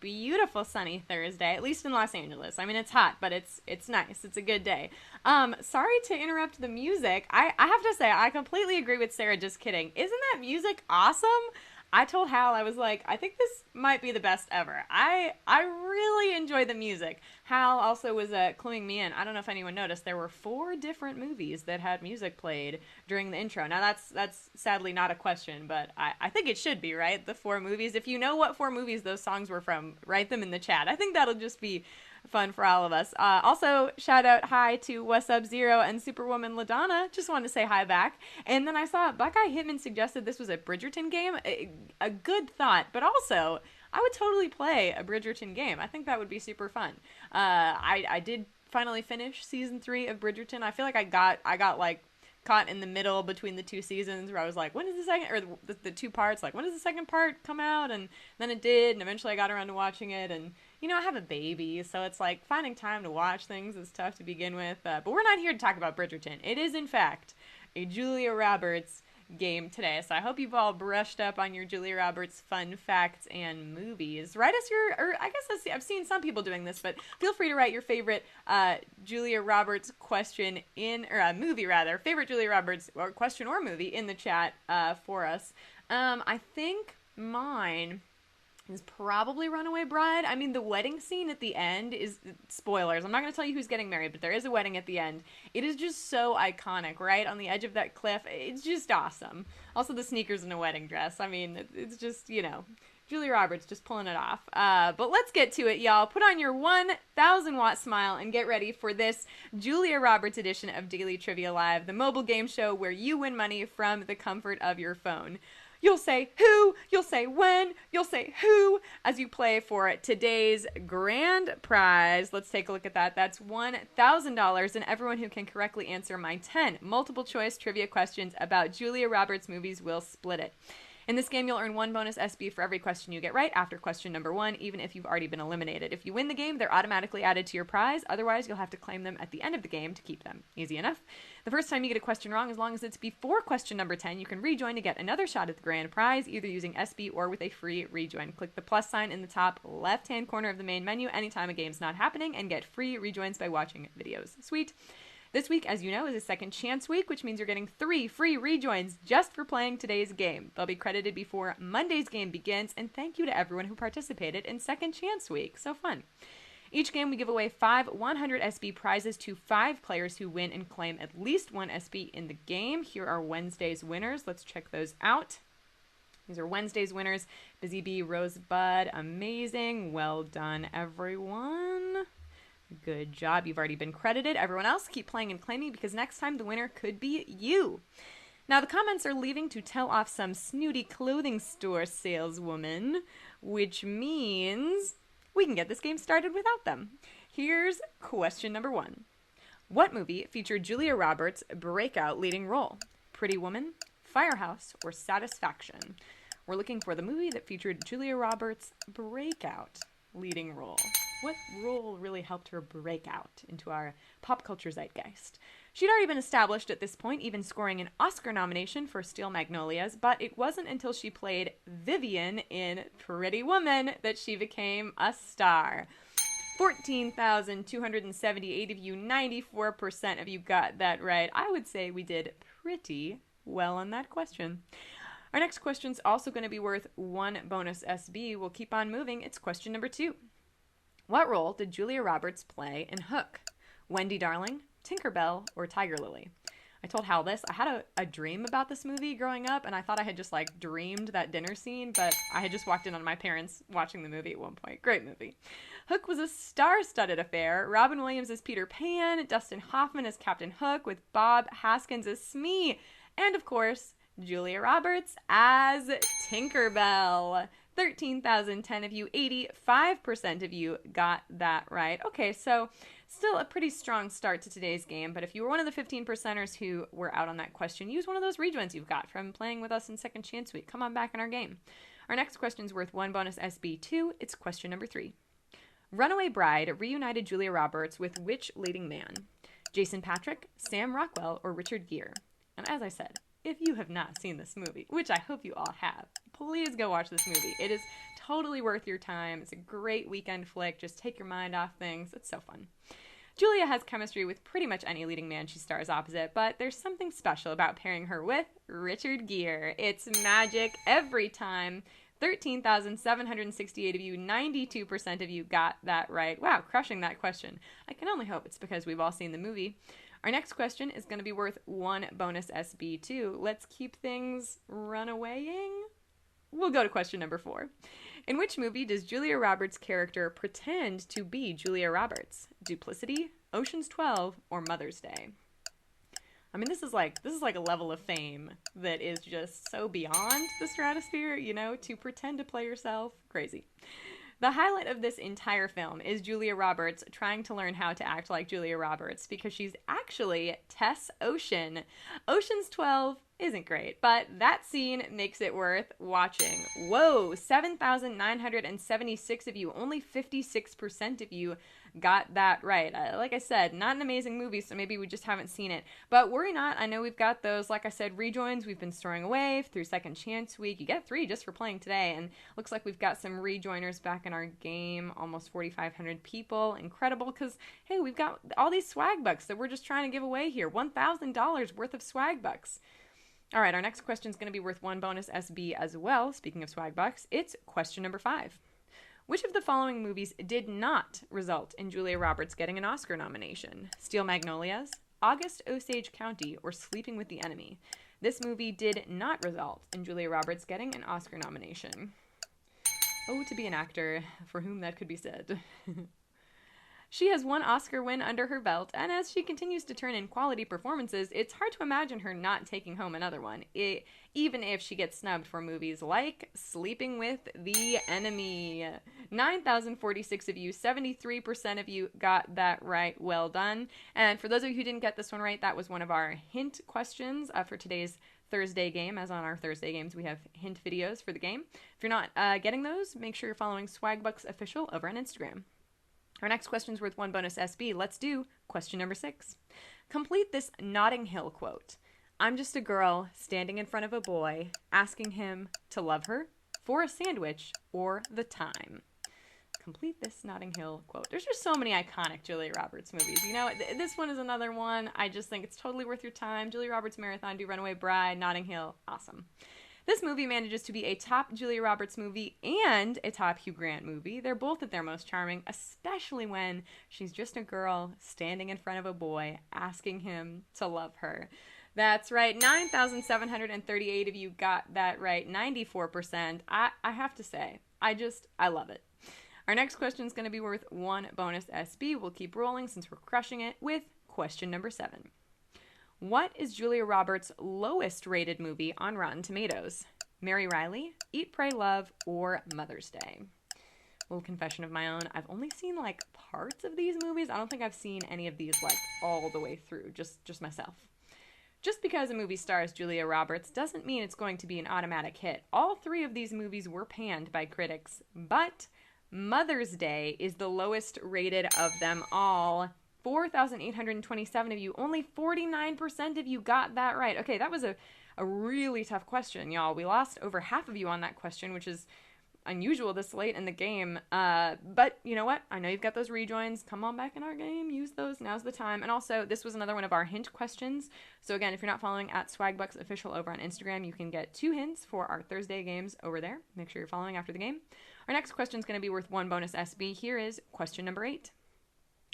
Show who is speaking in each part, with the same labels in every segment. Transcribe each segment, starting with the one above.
Speaker 1: beautiful sunny Thursday, at least in Los Angeles. I mean, it's hot, but it's nice. It's a good day. Sorry to interrupt the music. I have to say, I completely agree with Sarah. Just kidding. Isn't that music awesome? I told Hal, I was like, I think this might be the best ever. I really enjoy the music. Hal also was cluing me in. I don't know if anyone noticed, there were 4 different movies that had music played during the intro. Now, that's sadly not a question, but I think it should be, right? The 4 movies. If you know what 4 movies those songs were from, write them in the chat. I think that'll just be fun for all of us. Also, shout out hi to What's Up Zero and Superwoman LaDonna. Just wanted to say hi back. And then I saw Black Eye Hitman suggested this was a Bridgerton game. A good thought, but also I would totally play a Bridgerton game. I think that would be super fun. I did finally finish season 3 of Bridgerton. I feel like I got like caught in the middle between the 2 seasons where I was like, when is the second, or the 2 parts, like when does the second part come out? And then it did, and eventually I got around to watching it. And you know, I have a baby, so it's like finding time to watch things is tough to begin with. But we're not here to talk about Bridgerton. It is, in fact, a Julia Roberts game today. So I hope you've all brushed up on your Julia Roberts fun facts and movies. Write us or I guess I've seen some people doing this, but feel free to write your favorite Julia Roberts question favorite Julia Roberts or question or movie in the chat for us. I think mine is probably Runaway Bride. I mean, the wedding scene at the end is, spoilers, I'm not going to tell you who's getting married, but there is a wedding at the end. It is just so iconic, right? On the edge of that cliff. It's just awesome. Also, the sneakers in a wedding dress. I mean, it's just, you know, Julia Roberts just pulling it off. But let's get to it, y'all. Put on your 1,000-watt smile and get ready for this Julia Roberts edition of Daily Trivia Live, the mobile game show where you win money from the comfort of your phone. You'll say who, you'll say when, you'll say who as you play for today's grand prize. Let's take a look at that. That's $1,000, and everyone who can correctly answer my 10 multiple choice trivia questions about Julia Roberts movies will split it. In this game, you'll earn 1 bonus SB for every question you get right after question number 1, even if you've already been eliminated. If you win the game, they're automatically added to your prize. Otherwise, you'll have to claim them at the end of the game to keep them. Easy enough. The first time you get a question wrong, as long as it's before question number 10, you can rejoin to get another shot at the grand prize, either using SB or with a free rejoin. Click the plus sign in the top left-hand corner of the main menu anytime a game's not happening and get free rejoins by watching videos. Sweet. This week, as you know, is a second chance week, which means you're getting 3 free rejoins just for playing today's game. They'll be credited before Monday's game begins, and thank you to everyone who participated in second chance week. So fun. Each game, we give away 5 100 SB prizes to 5 players who win and claim at least 1 SB in the game. Here are Wednesday's winners. Let's check those out. These are Wednesday's winners. Busy Bee, Rosebud, amazing. Well done, everyone. Good job. You've already been credited. Everyone else, keep playing and claiming because next time the winner could be you. Now, the comments are leaving to tell off some snooty clothing store saleswoman, which means we can get this game started without them. Here's question number 1. What movie featured Julia Roberts' breakout leading role? Pretty Woman, Firehouse, or Satisfaction? We're looking for the movie that featured Julia Roberts' breakout leading role. What role really helped her break out into our pop culture zeitgeist? She'd already been established at this point, even scoring an Oscar nomination for Steel Magnolias, but it wasn't until she played Vivian in Pretty Woman that she became a star. 14,278 of you, 94% of you got that right. I would say we did pretty well on that question. Our next question's also going to be worth 1 bonus SB. We'll keep on moving. It's question number 2. What role did Julia Roberts play in Hook? Wendy Darling, Tinkerbell, or Tiger Lily? I told Hal this. I had a dream about this movie growing up, and I thought I had just like dreamed that dinner scene, but I had just walked in on my parents watching the movie at one point. Great movie. Hook was a star-studded affair. Robin Williams as Peter Pan, Dustin Hoffman as Captain Hook, with Bob Haskins as Smee, and of course, Julia Roberts as Tinkerbell. 13,010 of you, 85% of you got that right. Okay, so still a pretty strong start to today's game, but if you were one of the 15%ers who were out on that question, use one of those rejoins you've got from playing with us in Second Chance Week. Come on back in our game. Our next question is worth 1 bonus SB2. It's question number 3. Runaway Bride reunited Julia Roberts with which leading man? Jason Patric, Sam Rockwell, or Richard Gere? And as I said, if you have not seen this movie, which I hope you all have, please go watch this movie. It is totally worth your time. It's a great weekend flick. Just take your mind off things. It's so fun. Julia has chemistry with pretty much any leading man she stars opposite, but there's something special about pairing her with Richard Gere. It's magic every time. 13,768 of you, 92% of you got that right. Wow, crushing that question. I can only hope it's because we've all seen the movie. Our next question is going to be worth 1 bonus SB too. Let's keep things runawaying. We'll go to question number 4. In which movie does Julia Roberts' character pretend to be Julia Roberts? Duplicity, Ocean's 12, or Mother's Day? I mean, this is like a level of fame that is just so beyond the stratosphere, you know, to pretend to play yourself. Crazy. The highlight of this entire film is Julia Roberts trying to learn how to act like Julia Roberts because she's actually Tess Ocean. Ocean's 12 isn't great, but that scene makes it worth watching. Whoa, 7,976 of you, only 56% of you got that right. Like I said, not an amazing movie, so maybe we just haven't seen it. But worry not, I know we've got those, like I said, rejoins we've been storing away through Second Chance Week. You get 3 just for playing today, and looks like we've got some rejoiners back in our game, almost 4,500 people. Incredible, because, hey, we've got all these Swagbucks that we're just trying to give away here. $1,000 worth of Swagbucks. All right, our next question is going to be worth 1 bonus SB as well. Speaking of Swagbucks, it's question number 5. Which of the following movies did not result in Julia Roberts getting an Oscar nomination? Steel Magnolias, August Osage County, or Sleeping with the Enemy? This movie did not result in Julia Roberts getting an Oscar nomination. Oh, to be an actor, for whom that could be said. She has 1 Oscar win under her belt, and as she continues to turn in quality performances, it's hard to imagine her not taking home another one, even if she gets snubbed for movies like Sleeping with the Enemy. 9,046 of you, 73% of you got that right. Well done. And for those of you who didn't get this one right, that was one of our hint questions for today's Thursday game. As on our Thursday games, we have hint videos for the game. If you're not getting those, make sure you're following Swagbucks Official over on Instagram. Our next question is worth 1 bonus SB. Let's do question number 6. Complete this Notting Hill quote. I'm just a girl standing in front of a boy, asking him to love her, for a sandwich, or the time. Complete this Notting Hill quote. There's just so many iconic Julia Roberts movies. You know, this one is another one. I just think it's totally worth your time. Julia Roberts Marathon, Do Runaway Bride, Notting Hill. Awesome. This movie manages to be a top Julia Roberts movie and a top Hugh Grant movie. They're both at their most charming, especially when she's just a girl standing in front of a boy asking him to love her. That's right, 9,738 of you got that right, 94%. I have to say, I love it. Our next question is going to be worth 1 bonus SB. We'll keep rolling since we're crushing it with question number 7. What is Julia Roberts' lowest rated movie on Rotten Tomatoes? Mary Riley, Eat, Pray, Love, or Mother's Day? Little confession of my own. I've only seen like parts of these movies. I don't think I've seen any of these like all the way through, just myself. Just because a movie stars Julia Roberts doesn't mean it's going to be an automatic hit. All 3 of these movies were panned by critics, but Mother's Day is the lowest rated of them all. 4,827 of you, only 49% of you got that right. Okay, that was a really tough question, y'all. We lost over half of you on that question, which is unusual this late in the game. But you know what? I know you've got those rejoins. Come on back in our game. Use those. Now's the time. And also, this was another one of our hint questions. So again, if you're not following at Swagbucks Official over on Instagram, you can get 2 hints for our Thursday games over there. Make sure you're following after the game. Our next question is going to be worth 1 bonus SB. Here is question number 8.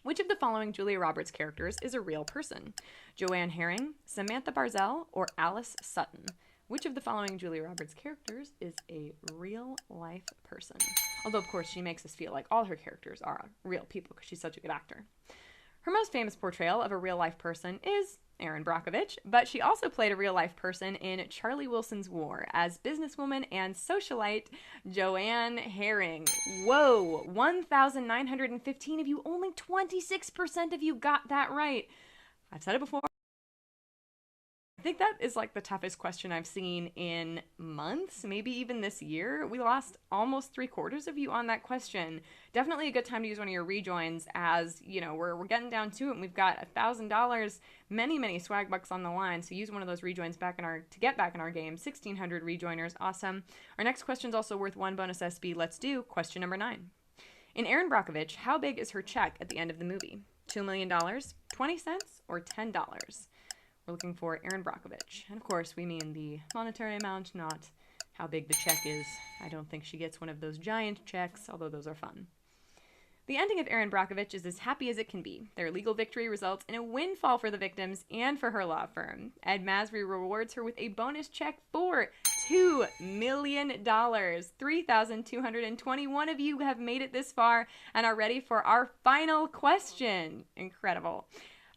Speaker 1: Which of the following Julia Roberts characters is a real person? Joanne Herring, Samantha Barzell, or Alice Sutton? Which of the following Julia Roberts characters is a real-life person? Although, of course, she makes us feel like all her characters are real people because she's such a good actor. Her most famous portrayal of a real-life person is Erin Brockovich, but she also played a real-life person in Charlie Wilson's War as businesswoman and socialite Joanne Herring. Whoa, 1,915 of you, only 26% of you got that right. I've said it before. I think that is like the toughest question I've seen in months, maybe even this year. We lost almost 3/4 of you on that question. Definitely a good time to use one of your rejoins, as you know we're getting down to it, and we've got $1,000, many swag bucks on the line. So use one of those rejoins to get back in our game. 1,600 rejoiners, awesome. Our next question is also worth 1 bonus SB. Let's do question number 9. In Erin Brockovich, how big is her check at the end of the movie? $2 million, 20 cents, or $10? We're looking for Erin Brockovich. And of course, we mean the monetary amount, not how big the check is. I don't think she gets one of those giant checks, although those are fun. The ending of Erin Brockovich is as happy as it can be. Their legal victory results in a windfall for the victims and for her law firm. Ed Masry rewards her with a bonus check for $2 million. 3,221 of you have made it this far and are ready for our final question. Incredible.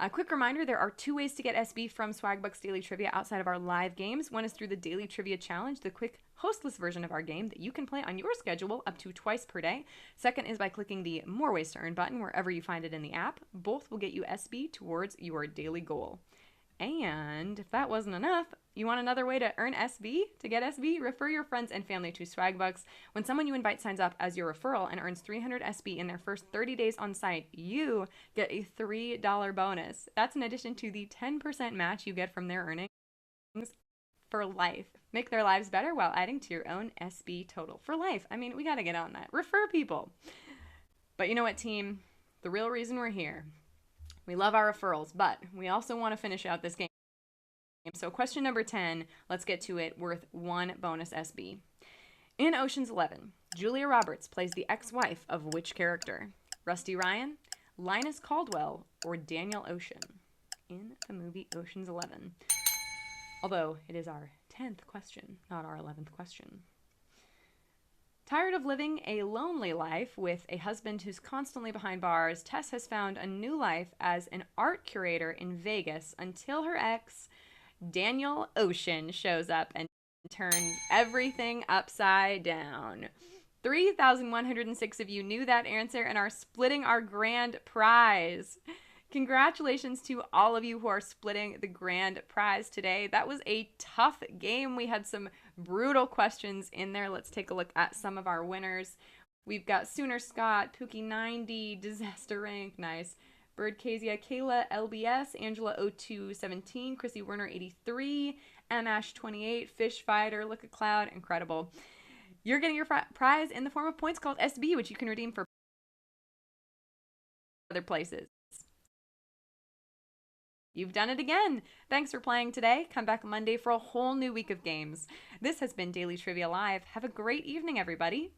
Speaker 1: A quick reminder, there are 2 ways to get SB from Swagbucks Daily Trivia outside of our live games. One is through the Daily Trivia Challenge, the quick hostless version of our game that you can play on your schedule up to twice per day. Second is by clicking the More Ways to Earn button wherever you find it in the app. Both will get you SB towards your daily goal. And if that wasn't enough, you want another way to earn SB? To get SB, refer your friends and family to Swagbucks. When someone you invite signs up as your referral and earns 300 SB in their first 30 days on site, you get a $3 bonus. That's in addition to the 10% match you get from their earnings for life. Make their lives better while adding to your own SB total. For life. I mean, we got to get on that. Refer people. But you know what, team? The real reason we're here. We love our referrals, but we also want to finish out this game. So question number 10, let's get to it, worth 1 bonus SB. In Ocean's 11, Julia Roberts plays the ex-wife of which character? Rusty Ryan, Linus Caldwell, or Daniel Ocean? In the movie Ocean's 11. Although it is our 10th question, not our 11th question. Tired of living a lonely life with a husband who's constantly behind bars, Tess has found a new life as an art curator in Vegas until her ex, Daniel Ocean, shows up and turns everything upside down. 3,106 of you knew that answer and are splitting our grand prize. Congratulations to all of you who are splitting the grand prize today. That was a tough game. We had some brutal questions in there. Let's take a look at some of our winners. We've got Sooner Scott, Pookie90, Disaster Rank, nice. Bird Kezia, Kayla, LBS, Angela 0217, Chrissy Werner 83, Mash 28, Fish Fighter, Look at Cloud, incredible. You're getting your prize in the form of points called SB, which you can redeem for other places. You've done it again. Thanks for playing today. Come back Monday for a whole new week of games. This has been Daily Trivia Live. Have a great evening, everybody.